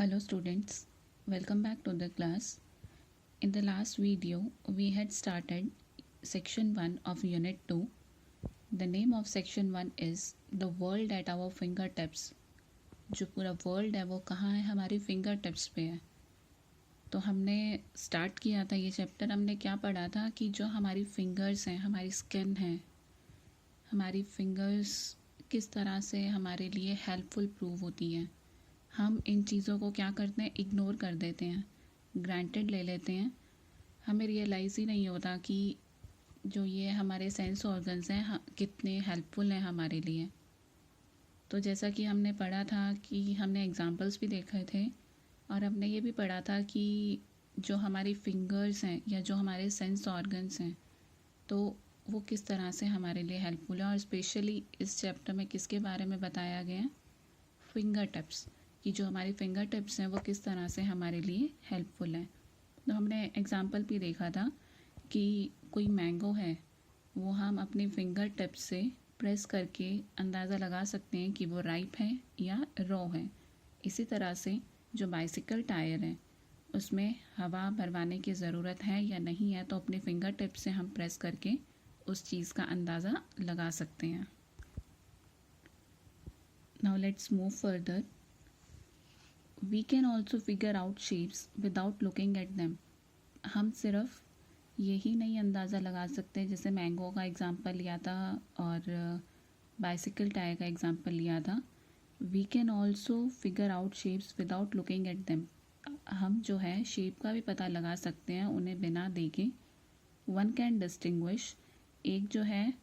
Hello students, welcome back to the class. In the last video, we had started section 1 of unit 2. The name of section 1 is The World at Our Fingertips. जो पूरा world है वो कहाँ है, हमारी finger tips पे है. तो हमने स्टार्ट किया था ये चैप्टर. हमने क्या पढ़ा था कि जो हमारी फिंगर्स हैं, हमारी स्किन है, हमारी फिंगर्स किस तरह से हमारे लिए हेल्पफुल प्रूव होती हैं. हम इन चीज़ों को क्या करते हैं, इग्नोर कर देते हैं, ग्रांटेड ले लेते हैं. हमें रियलाइज़ ही नहीं होता कि जो ये हमारे सेंस ऑर्गन्स हैं कितने हेल्पफुल हैं हमारे लिए. तो जैसा कि हमने पढ़ा था कि हमने एग्जांपल्स भी देखे थे और हमने ये भी पढ़ा था कि जो हमारी फिंगर्स हैं या जो हमारे सेंस ऑर्गन्स हैं तो वो किस तरह से हमारे लिए हेल्पफुल है. और स्पेशली इस चैप्टर में किसके बारे में बताया गया है, फिंगर टिप्स, कि जो हमारी फिंगर टिप्स हैं वो किस तरह से हमारे लिए हेल्पफुल हैं. तो हमने एग्जांपल भी देखा था कि कोई मैंगो है वो हम अपनी फिंगर टिप्स से प्रेस करके अंदाज़ा लगा सकते हैं कि वो राइप है या रॉ है. इसी तरह से जो बाइसिकल टायर है उसमें हवा भरवाने की ज़रूरत है या नहीं है तो अपने फिंगर टिप्स से हम प्रेस करके उस चीज़ का अंदाज़ा लगा सकते हैं. Now let's move further. We can also figure out shapes without looking at them. हम सिर्फ यही नहीं अंदाज़ा लगा सकते, जैसे मैंगो का एग्ज़ाम्पल लिया था और बाइसिकल टायर का एग्ज़ाम्पल लिया था. We can also figure out shapes without looking at them. हम जो है शेप का भी पता लगा सकते हैं उन्हें बिना देखे. One can distinguish, एक जो है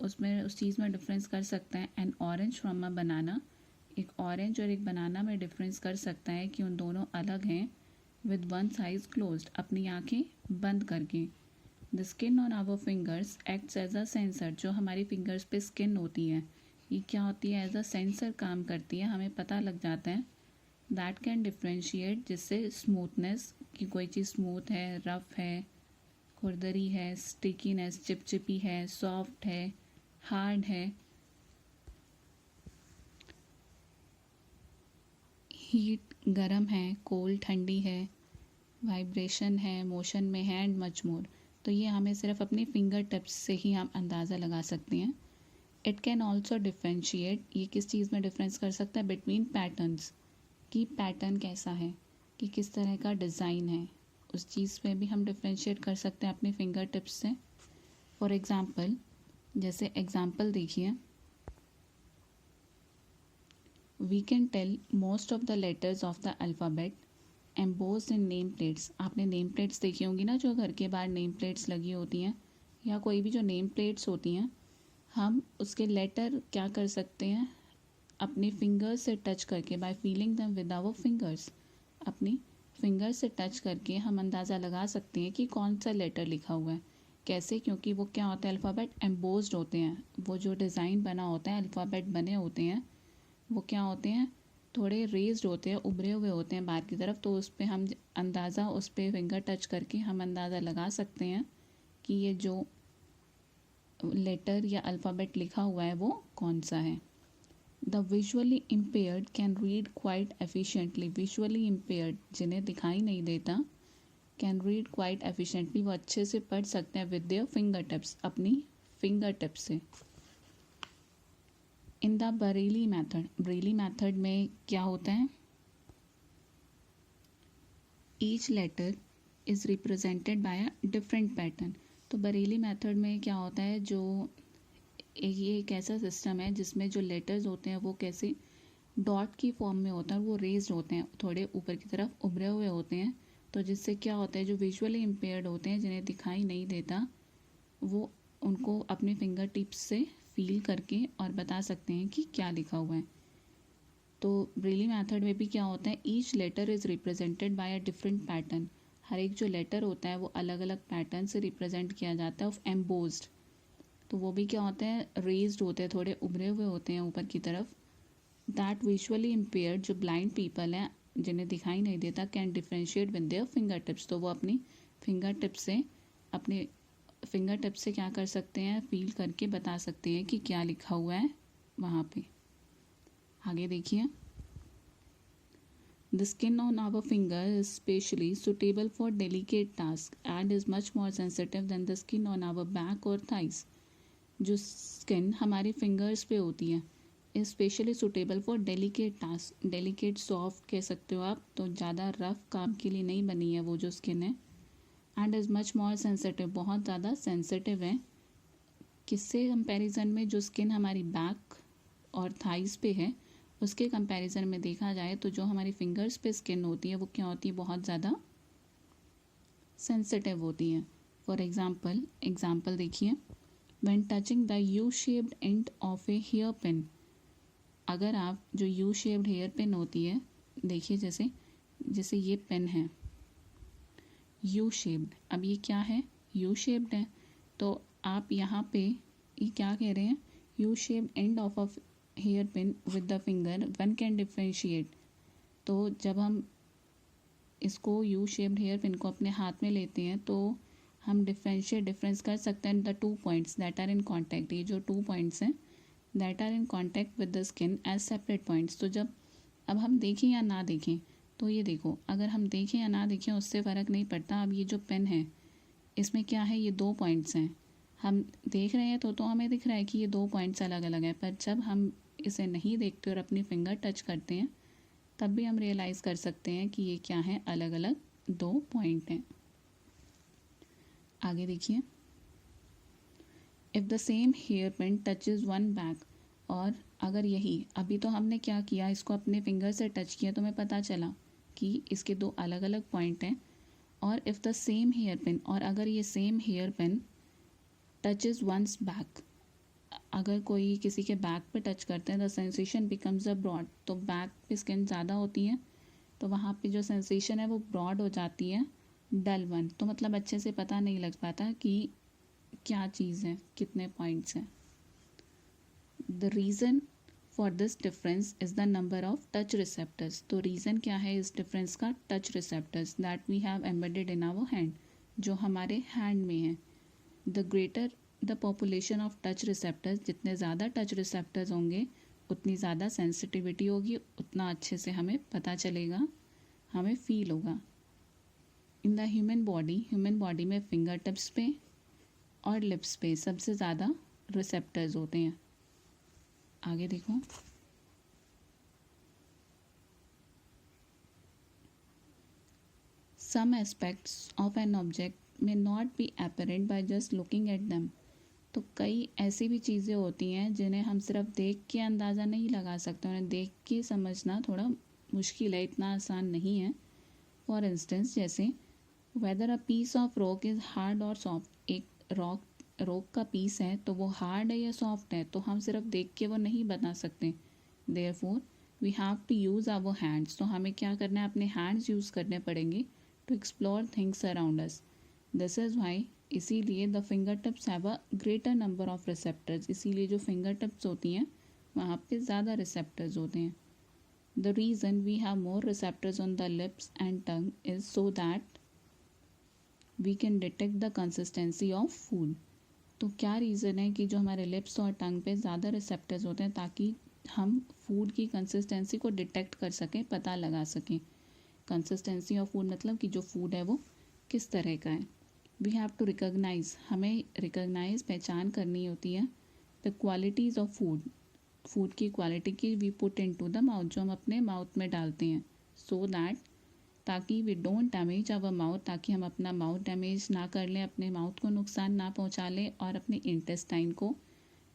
उसमें उस चीज़ में डिफरेंस कर सकते हैं an orange from a banana. एक ऑरेंज और एक बनाना में डिफरेंस कर सकता है कि उन दोनों अलग हैं. विद वन साइज क्लोज्ड, अपनी आंखें बंद करके. The skin on our fingers acts as a sensor. जो हमारी फिंगर्स पे स्किन होती है ये क्या होती है, एज अ सेंसर काम करती है. हमें पता लग जाता है दैट कैन डिफ्रेंशिएट, जिससे स्मूथनेस, कि कोई चीज़ स्मूथ है, रफ है, खुरदरी है, स्टिकीनेस, चिपचिपी है, सॉफ्ट है, हार्ड है, हीट गर्म है, कोल्ड ठंडी है, वाइब्रेशन है, मोशन में है एंड मच मोर. तो ये हमें सिर्फ अपनी फिंगर टिप्स से ही हम अंदाज़ा लगा सकते हैं. इट कैन ऑल्सो डिफ्रेंशिएट, ये किस चीज़ में डिफरेंस कर सकता है, बिटवीन पैटर्न्स, कि पैटर्न कैसा है, कि किस तरह का डिज़ाइन है, उस चीज़ पे भी हम डिफ्रेंशिएट कर सकते हैं अपनी फिंगर टिप्स से. फॉर एग्ज़ाम्पल, जैसे एग्ज़ाम्पल देखिए, we can tell most of the letters of the alphabet embossed in name plates. आपने नेम प्लेट्स देखी होंगी ना, जो घर के बाहर नेम प्लेट्स लगी होती हैं या कोई भी जो नेम प्लेट्स होती हैं, हम उसके लेटर क्या कर सकते हैं, अपनी फिंगर्स से टच करके, by feeling them with our fingers, अपनी फिंगर से टच करके हम अंदाज़ा लगा सकते हैं कि कौन सा लेटर लिखा हुआ है. कैसे, क्योंकि वो क्या होता है, अल्फ़ाबेट एम्बोस्ड होते हैं. वो जो डिज़ाइन बना होता है, अल्फ़ाबेट बने होते हैं, वो क्या होते हैं, थोड़े रेज्ड होते हैं, उभरे हुए होते हैं बाहर की तरफ. तो उस पर हम अंदाज़ा, उस पर फिंगर टच करके हम अंदाज़ा लगा सकते हैं कि ये जो लेटर या अल्फ़ाबेट लिखा हुआ है वो कौन सा है. The visually impaired can read quite efficiently. Visually impaired, जिन्हें दिखाई नहीं देता, कैन रीड क्वाइट एफिशिएंटली, वो अच्छे से पढ़ सकते हैं विद देयर फिंगर टिप्स, अपनी फिंगर टिप्स से. In the Braille method, Braille method में क्या होता है, each letter is represented by a different pattern. तो बरेली मेथड में क्या होता है, जो ये एक ऐसा सिस्टम है जिसमें जो लेटर्स होते हैं वो कैसे डॉट की फॉर्म में होता है, वो रेज्ड होते हैं, थोड़े ऊपर की तरफ उभरे हुए होते हैं. तो जिससे क्या होता है, जो विजुअली इम्पेयर्ड होते हैं, जिन्हें दिखाई नहीं देता, वो उनको अपने फिंगर टिप्स से फील करके और बता सकते हैं कि क्या लिखा हुआ है. तो ब्रेली मेथड में भी क्या होता है, each letter is represented by a different pattern. हर एक जो लेटर होता है वो अलग अलग पैटर्न से रिप्रेजेंट किया जाता है. ऑफ एम्बोज्ड, तो वो भी क्या होते हैं, रेज्ड होते हैं, थोड़े उभरे हुए होते हैं ऊपर की तरफ. दैट विजुअली इम्पेयर्ड, जो ब्लाइंड पीपल हैं, जिन्हें दिखाई नहीं देता, can differentiate with their finger tips. तो वो अपनी फिंगर टिप्स से, अपने फिंगर टिप्स से क्या कर सकते हैं, फील करके बता सकते हैं कि क्या लिखा हुआ है वहाँ पे. आगे देखिए, The skin on our finger is specially suitable for delicate tasks and is much more sensitive than the skin on our back or thighs. जो स्किन हमारे फिंगर्स पे होती है is specially suitable for delicate task. Delicate soft कह सकते हो आप, तो ज़्यादा रफ काम के लिए नहीं बनी है वो जो स्किन है. And is much more sensitive, बहुत ज़्यादा सेंसिटिव है. किससे कंपैरिजन में? जो स्किन हमारी बैक और थाइस पे है उसके कंपैरिजन में देखा जाए तो जो हमारी फिंगर्स पे स्किन होती है वो क्या होती है, बहुत ज़्यादा सेंसिटिव होती है. फॉर एग्जाम्पल देखिए, when touching the U shaped end of a hairpin. अगर आप जो यू शेप्ड हेयर पिन होती है, देखिए जैसे ये पिन है यू शेप्ड, अब ये क्या है, यू शेप्ड है. तो आप यहाँ पे ये क्या कह रहे हैं, U shaped end of a hairpin with the finger one can differentiate. तो जब हम इसको यू शेप्ड हेयर पिन को अपने हाथ में लेते हैं तो हम डिफरेंस कर सकते हैं the 2 points that are in contact. ये जो 2 पॉइंट्स हैं that are in contact with the skin as separate points. तो जब अब हम देखें या ना देखें, तो ये देखो, अगर हम देखें या ना देखें उससे फ़र्क नहीं पड़ता. अब ये जो पेन है इसमें क्या है, ये 2 पॉइंट्स हैं. हम देख रहे हैं तो हमें दिख रहा है कि ये 2 पॉइंट्स अलग अलग हैं. पर जब हम इसे नहीं देखते और अपनी फिंगर टच करते हैं तब भी हम रियलाइज़ कर सकते हैं कि ये क्या है, अलग अलग 2 पॉइंट हैं. आगे देखिए, if the same hairpin touches one back. और अगर यही अभी तो हमने क्या किया, इसको अपने फिंगर से टच किया तो हमें पता चला कि इसके 2 अलग अलग पॉइंट हैं. और if the same hairpin, और अगर ये same hairpin touches one's back, अगर कोई किसी के बैक पे टच करते हैं the sensation becomes a broad. तो बैक पे स्किन ज़्यादा होती है तो वहाँ पे जो सेंसेशन है वो ब्रॉड हो जाती है, डल वन. तो मतलब अच्छे से पता नहीं लग पाता कि क्या चीज़ है, कितने पॉइंट्स हैं. The reason for this difference is the number of touch receptors. तो रीज़न क्या है इस डिफरेंस का, touch receptors that we have embedded in our hand, जो हमारे हैंड में है. The greater the population of touch receptors, जितने ज़्यादा टच रिसेप्टर्स होंगे उतनी ज़्यादा सेंसिटिविटी होगी, उतना अच्छे से हमें पता चलेगा, हमें फील होगा. इन द ह्यूमन बॉडी में फिंगर टिप्स पे और लिप्स पे सबसे ज़्यादा रिसेप्टर्स होते हैं. आगे देखो, some aspects of an object में not be apparent by just looking at them. तो कई ऐसी भी चीज़ें होती हैं जिन्हें हम सिर्फ देख के अंदाज़ा नहीं लगा सकते, उन्हें देख के समझना थोड़ा मुश्किल है, इतना आसान नहीं है. फॉर इंस्टेंस, जैसे whether a piece of rock is hard और सॉफ्ट. एक रॉक का पीस है तो वो हार्ड है या सॉफ्ट है, तो हम सिर्फ देख के वो नहीं बता सकते. Therefore we have to use our hands. तो हमें क्या करना है, अपने हैंड्स यूज़ करने पड़ेंगे to explore things around us. This is why, इसीलिए the finger tips have a greater number of receptors. इसीलिए जो फिंगर टिप्स होती हैं वहाँ पे ज़्यादा रिसेप्टर्स होते हैं. The reason we have more receptors on the lips and tongue is so that we can detect the consistency of food. तो क्या रीज़न है कि जो हमारे लिप्स और टंग पे ज़्यादा रिसेप्टर्स होते हैं, ताकि हम फूड की कंसिस्टेंसी को डिटेक्ट कर सकें, पता लगा सकें. कंसिस्टेंसी ऑफ फूड मतलब कि जो फूड है वो किस तरह का है. वी हैव टू रिकॉग्नाइज, हमें रिकॉग्नाइज पहचान करनी होती है द क्वालिटीज़ ऑफ फूड की क्वालिटी की we put in to the mouth, जो हम अपने माउथ में डालते हैं. सो दैट, ताकि we don't damage our mouth, ताकि हम अपना माउथ डैमेज ना कर लें, अपने माउथ को नुकसान ना पहुंचा लें, और अपने इंटेस्टाइन को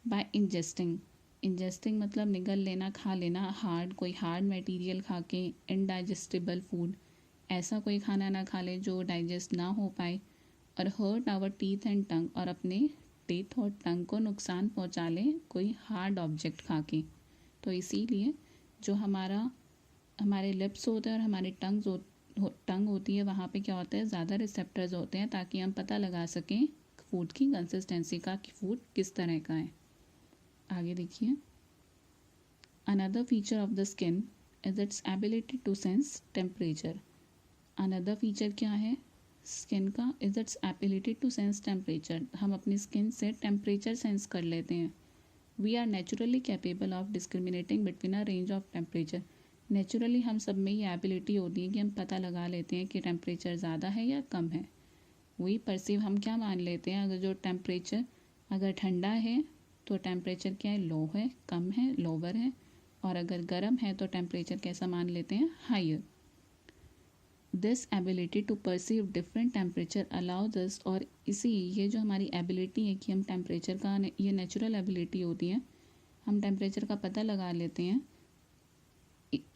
बाय इंजेस्टिंग मतलब निगल लेना, खा लेना, कोई हार्ड मटेरियल खा के, इनडाइजेस्टिबल फूड, ऐसा कोई खाना ना खा ले जो डाइजेस्ट ना हो पाए, और hurt our teeth and tongue, और अपने टीथ और टंग को नुकसान पहुंचा लें कोई हार्ड ऑब्जेक्ट खा के. तो इसीलिए जो हमारे लिप्स होते हैं और हमारी टंग होती है, वहाँ पे क्या होता है, ज़्यादा रिसेप्टर्स होते हैं, ताकि हम पता लगा सकें फूड की कंसिस्टेंसी का कि फूड किस तरह का है. आगे देखिए, another feature of the skin is its ability to sense temperature. Another feature क्या है स्किन का, is its ability to sense temperature. हम अपनी स्किन से टेम्परेचर सेंस कर लेते हैं. We are naturally capable of discriminating between a range of temperature. Naturally हम सब में ये एबिलिटी होती है कि हम पता लगा लेते हैं कि टेम्परेचर ज़्यादा है या कम है। वही परसीव हम क्या मान लेते हैं, अगर जो टेम्परेचर अगर ठंडा है तो टेम्परेचर क्या है, लो है, कम है, लोअर है, और अगर गर्म है तो टेम्परेचर कैसा मान लेते हैं, higher. This ability to perceive different temperature allows us, और ये जो हमारी एबिलिटी है कि हम टेम्परेचर का, ये नेचुरल एबिलिटी होती है, हम टेम्परेचर का पता लगा लेते हैं,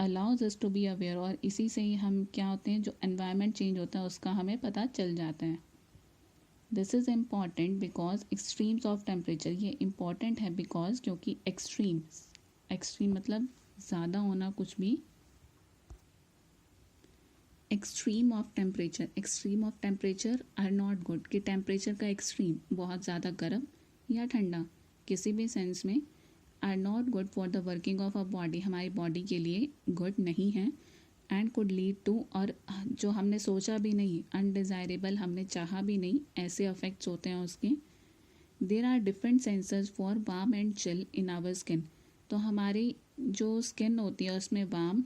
allows us to be aware, और इसी से ही हम क्या होते हैं, जो एनवायरनमेंट चेंज होता है उसका हमें पता चल जाता है। This is important because extremes of temperature, ये इम्पॉर्टेंट है बिकॉज क्योंकि एक्सट्रीम मतलब ज़्यादा होना कुछ भी, extreme of temperature are not good, कि टेम्परेचर का एक्सट्रीम बहुत ज़्यादा गर्म या ठंडा किसी भी सेंस में are not good for the working of a body, हमारी बॉडी के लिए गुड नहीं है, एंड कुड लीड टू, और जो हमने सोचा भी नहीं, अनडिज़ायरेबल हमने चाहा भी नहीं, ऐसे अफेक्ट्स होते हैं उसके। There are different sensors for warm and chill in our skin, तो हमारी जो स्किन होती है उसमें वार्म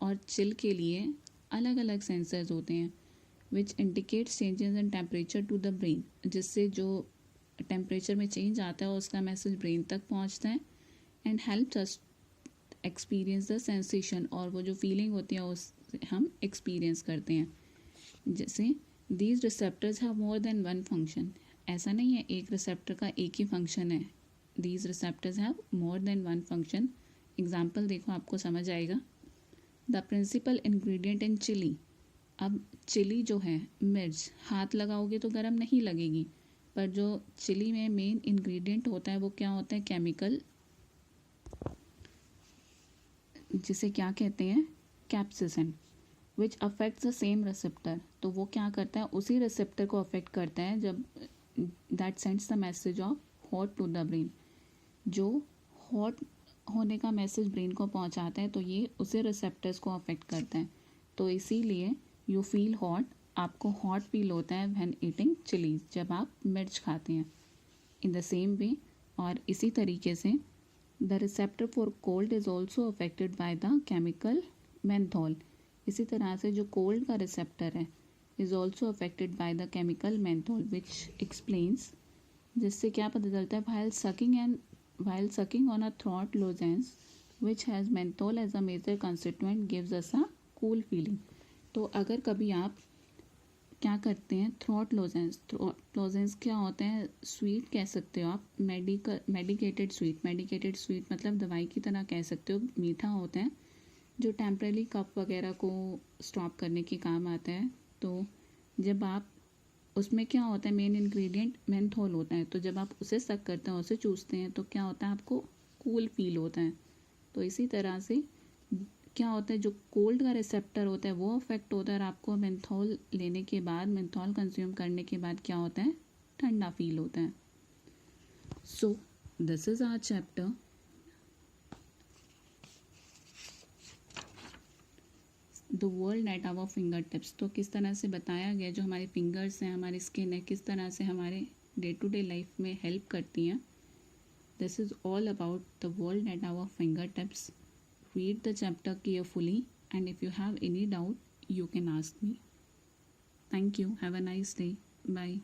और चिल के लिए अलग अलग सेंसर्स होते हैं, which indicates changes in temperature to the brain, जिससे जो टेम्परेचर में चेंज आता है उसका मैसेज ब्रेन तक पहुंचता है, and helps us experience the sensation, और वो जो फीलिंग होती है उस हम एक्सपीरियंस करते हैं। जैसे these receptors have more than one function, ऐसा नहीं है एक रिसेप्टर का एक ही फंक्शन है, these receptors have more than one function. Example देखो आपको समझ आएगा। The principal ingredient in chilli, अब चिली जो है, मिर्च, हाथ लगाओगे तो गर्म नहीं लगेगी, पर जो चिली में मेन इंग्रेडिएंट होता है वो क्या होता है, केमिकल, जिसे क्या कहते हैं, capsaicin, which affects the same receptor, तो वो क्या करता है, उसी रिसेप्टर को अफेक्ट करता है, जब that sends the message of hot to the brain, जो हॉट होने का मैसेज ब्रेन को पहुंचाता है, तो ये उसे रिसेप्टर्स को अफेक्ट करता है, तो इसीलिए यू फील हॉट, आपको हॉट फील होता है व्हेन ईटिंग चिलीज, जब आप मिर्च खाते हैं। इन द सेम वे, और इसी तरीके से the receptor for cold is also affected by the chemical menthol, इसी तरह से जो कोल्ड का रिसेप्टर है is also affected by the chemical menthol, which explains, जिससे क्या पता चलता है, while sucking on a throat lozenge which has menthol as a major constituent gives us a cool feeling, तो अगर कभी आप क्या करते हैं, थ्रोट लोजेंस क्या होते हैं, स्वीट कह सकते हो आप, मेडिकेटेड स्वीट मतलब दवाई की तरह कह सकते हो, मीठा होता है, जो टेम्परेरी कफ वगैरह को स्टॉप करने के काम आता है। तो जब आप उसमें क्या होता है, मेन इंग्रेडिएंट मेंथोल होता है, तो जब आप उसे सक करते हैं, उसे चूसते हैं, तो क्या होता है, आपको कूल फील होता है। तो इसी तरह से क्या होता है, जो कोल्ड का रिसेप्टर होता है वो अफेक्ट होता है, और आपको मेंथोल लेने के बाद, मेंथोल कंज्यूम करने के बाद क्या होता है, ठंडा फील होता है। So this is our chapter. The world at our finger tips, तो किस तरह से बताया गया, जो हमारे फिंगर्स हैं, हमारी स्किन है, किस तरह से हमारे डे टू डे लाइफ में हेल्प करती हैं। This is all about the world at our finger tips. Read the chapter carefully, and if you have any doubt, you can ask me. Thank you. Have a nice day. Bye.